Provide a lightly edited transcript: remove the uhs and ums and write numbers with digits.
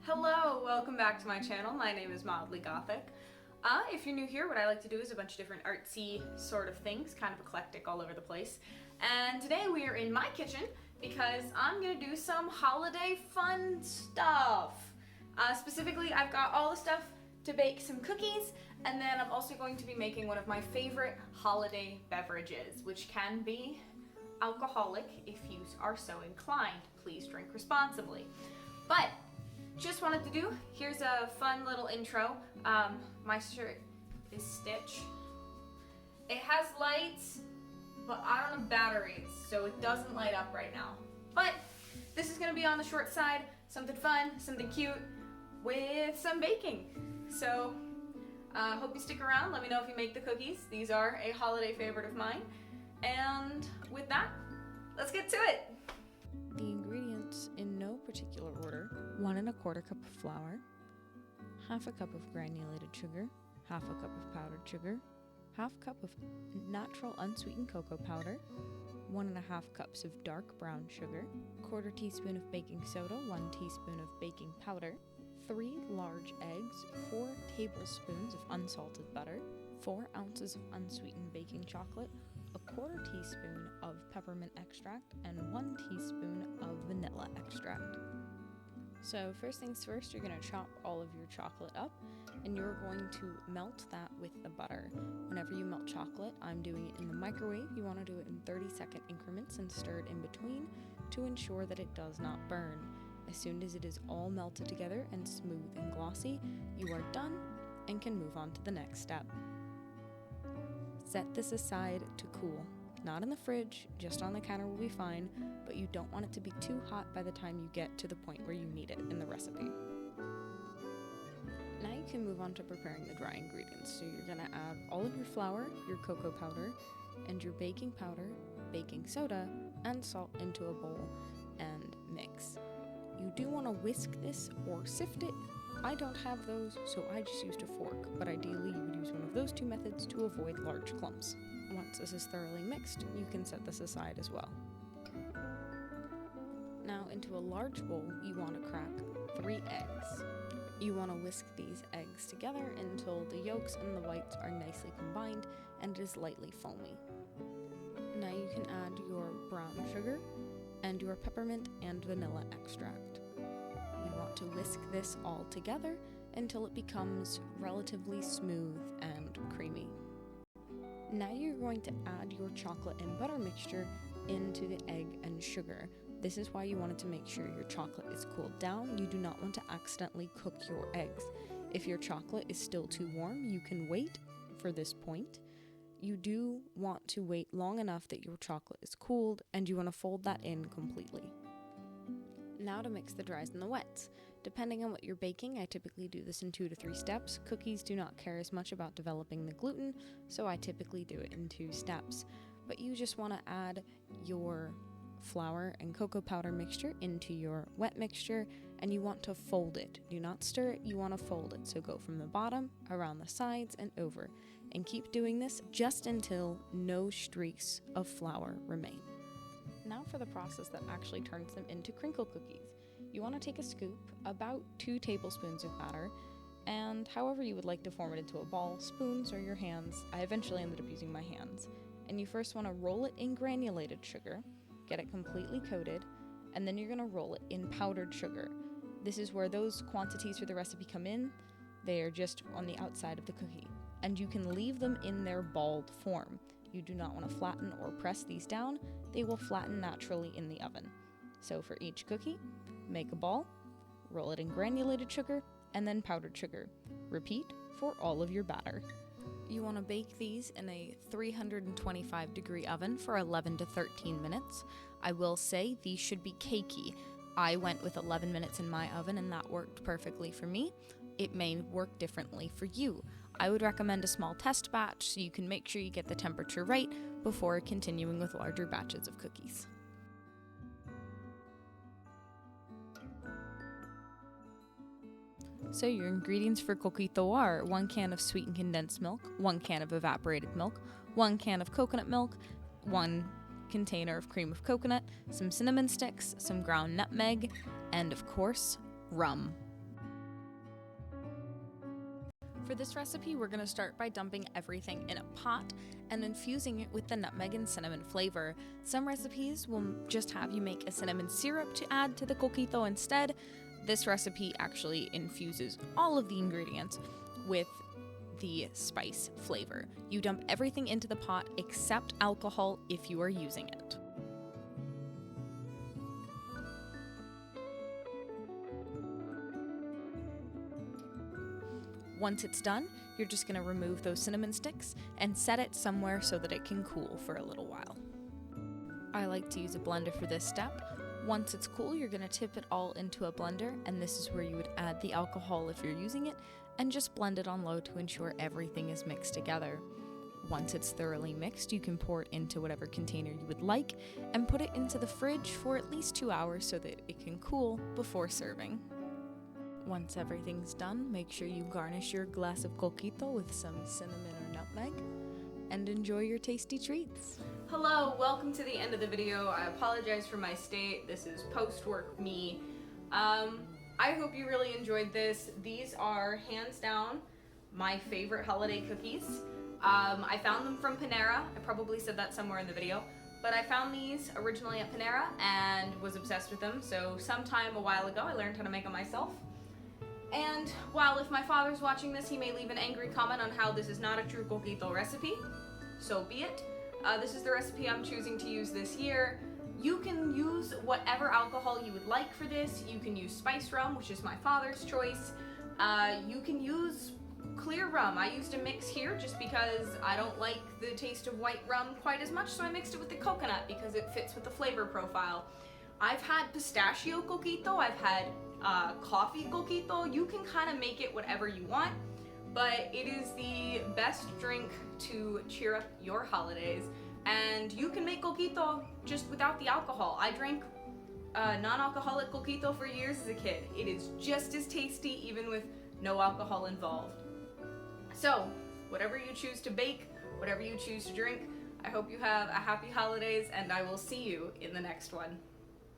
Hello, welcome back to my channel. My name is Mildly Gothic. If you're new here, what I like to do is a bunch of different artsy sort of things, kind of eclectic all over the place. And today we are in my kitchen because I'm gonna do some holiday fun stuff. Specifically, I've got all the stuff to bake some cookies, and then I'm also going to be making one of my favorite holiday beverages, which can be alcoholic if you are so inclined. Please drink responsibly. But just wanted to do, here's a fun little intro. My shirt is Stitch. It has lights, but I don't have batteries, so it doesn't light up right now. But this is gonna be on the short side, something fun, something cute, with some baking. So, hope you stick around. Let me know if you make the cookies. These are a holiday favorite of mine. And with that, let's get to it. The ingredients in no particular order: 1 1/4 cup of flour, 1/2 cup of granulated sugar, 1/2 cup of powdered sugar, 1/2 cup of natural unsweetened cocoa powder, 1 1/2 cups of dark brown sugar, 1/4 teaspoon of baking soda, 1 teaspoon of baking powder, 3 large eggs, 4 tablespoons of unsalted butter, 4 ounces of unsweetened baking chocolate, 1/4 teaspoon of peppermint extract, and 1 teaspoon of vanilla extract. So first things first, you're going to chop all of your chocolate up, and you're going to melt that with the butter. Whenever you melt chocolate, I'm doing it in the microwave. You want to do it in 30-second increments and stir it in between to ensure that it does not burn. As soon as it is all melted together and smooth and glossy, you are done and can move on to the next step. Set this aside to cool. Not in the fridge, just on the counter will be fine, but you don't want it to be too hot by the time you get to the point where you need it in the recipe. Now you can move on to preparing the dry ingredients. So you're going to add all of your flour, your cocoa powder, and your baking powder, baking soda, and salt into a bowl and mix. You do want to whisk this or sift it. I don't have those, so I just used a fork, but ideally you would use one of those two methods to avoid large clumps. Once this is thoroughly mixed, you can set this aside as well. Now into a large bowl, you want to crack 3 eggs. You want to whisk these eggs together until the yolks and the whites are nicely combined and it is lightly foamy. Now you can add your brown sugar and your peppermint and vanilla extract. You want to whisk this all together until it becomes relatively smooth and creamy. Now you're going to add your chocolate and butter mixture into the egg and sugar. This is why you wanted to make sure your chocolate is cooled down. You do not want to accidentally cook your eggs. If your chocolate is still too warm, you can wait for this point. You do want to wait long enough that your chocolate is cooled, and you want to fold that in completely. Now to mix the dries and the wets. Depending on what you're baking, I typically do this in 2 to 3 steps. Cookies do not care as much about developing the gluten, so I typically do it in 2 steps. But you just want to add your flour and cocoa powder mixture into your wet mixture, and you want to fold it. Do not stir it, you want to fold it. So go from the bottom, around the sides, and over. And keep doing this just until no streaks of flour remain. Now for the process that actually turns them into crinkle cookies. You want to take a scoop, about 2 tablespoons of batter, and however you would like to form it into a ball, spoons or your hands. I eventually ended up using my hands. And you first want to roll it in granulated sugar, get it completely coated, and then you're going to roll it in powdered sugar. This is where those quantities for the recipe come in. They are just on the outside of the cookie. And you can leave them in their balled form. You do not want to flatten or press these down. They will flatten naturally in the oven. So for each cookie, make a ball, roll it in granulated sugar, and then powdered sugar. Repeat for all of your batter. You want to bake these in a 325 degree oven for 11 to 13 minutes. I will say these should be cakey. I went with 11 minutes in my oven and that worked perfectly for me. It may work differently for you. I would recommend a small test batch so you can make sure you get the temperature right before continuing with larger batches of cookies. So your ingredients for Coquito are 1 can of sweetened condensed milk, 1 can of evaporated milk, 1 can of coconut milk, 1 container of cream of coconut, some cinnamon sticks, some ground nutmeg, and of course, rum. For this recipe, we're going to start by dumping everything in a pot and infusing it with the nutmeg and cinnamon flavor. Some recipes will just have you make a cinnamon syrup to add to the coquito instead. This recipe actually infuses all of the ingredients with the spice flavor. You dump everything into the pot except alcohol if you are using it. Once it's done, you're just going to remove those cinnamon sticks and set it somewhere so that it can cool for a little while. I like to use a blender for this step. Once it's cool, you're going to tip it all into a blender, and this is where you would add the alcohol if you're using it, and just blend it on low to ensure everything is mixed together. Once it's thoroughly mixed, you can pour it into whatever container you would like and put it into the fridge for at least 2 hours so that it can cool before serving. Once everything's done, make sure you garnish your glass of coquito with some cinnamon or nutmeg, and enjoy your tasty treats. Hello, welcome to the end of the video. I apologize for my state. This is post-work me. I hope you really enjoyed this. These are hands down my favorite holiday cookies. I found them from Panera. I probably said that somewhere in the video, but I found these originally at Panera and was obsessed with them. So sometime a while ago, I learned how to make them myself. And while if my father's watching this, he may leave an angry comment on how this is not a true coquito recipe, so be it. This is the recipe I'm choosing to use this year. You can use whatever alcohol you would like for this. You can use spiced rum, which is my father's choice. You can use clear rum. I used a mix here just because I don't like the taste of white rum quite as much, so I mixed it with the coconut because it fits with the flavor profile. I've had pistachio coquito, I've had coffee coquito. You can kind of make it whatever you want, but it is the best drink to cheer up your holidays. And you can make coquito just without the alcohol. I drank non-alcoholic coquito for years as a kid. It is just as tasty even with no alcohol involved. So, whatever you choose to bake, whatever you choose to drink, I hope you have a happy holidays, and I will see you in the next one.